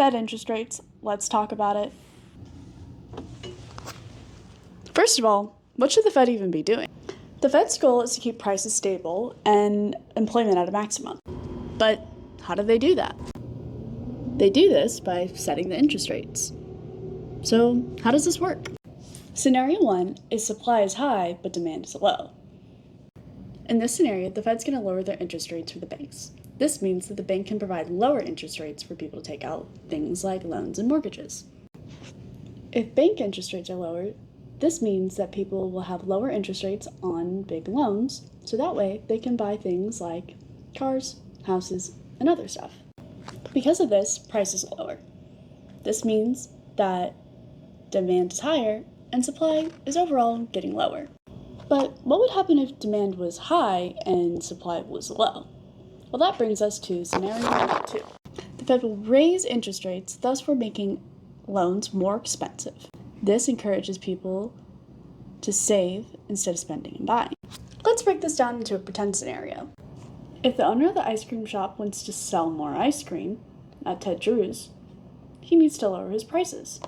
Fed interest rates. Let's talk about it. First of all, what should the Fed even be doing? The Fed's goal is to keep prices stable and employment at a maximum. But how do they do that? They do this by setting the interest rates. So how does this work? Scenario 1 is supply is high, but demand is low. In this scenario, the Fed's going to lower their interest rates for the banks. This means that the bank can provide lower interest rates for people to take out things like loans and mortgages. If bank interest rates are lowered, this means that people will have lower interest rates on big loans, so that way they can buy things like cars, houses, and other stuff. Because of this, prices are lower. This means that demand is higher and supply is overall getting lower. But what would happen if demand was high and supply was low? Well, that brings us to scenario number 2. The Fed will raise interest rates, thus for making loans more expensive. This encourages people to save instead of spending and buying. Let's break this down into a pretend scenario. If the owner of the ice cream shop wants to sell more ice cream at Ted Drew's, he needs to lower his prices.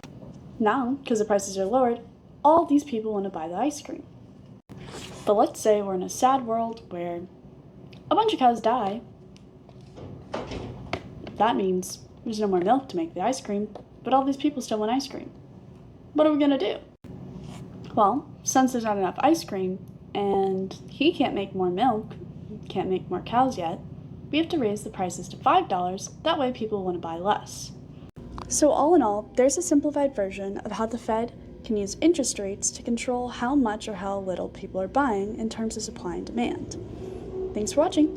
Now, because the prices are lowered, all these people want to buy the ice cream. But let's say we're in a sad world where a bunch of cows die. That means there's no more milk to make the ice cream, but all these people still want ice cream. What are we going to do? Well, since there's not enough ice cream and he can't make more milk, can't make more cows yet, we have to raise the prices to $5. That way people want to buy less. So all in all, there's a simplified version of how the Fed can use interest rates to control how much or how little people are buying in terms of supply and demand. Thanks for watching.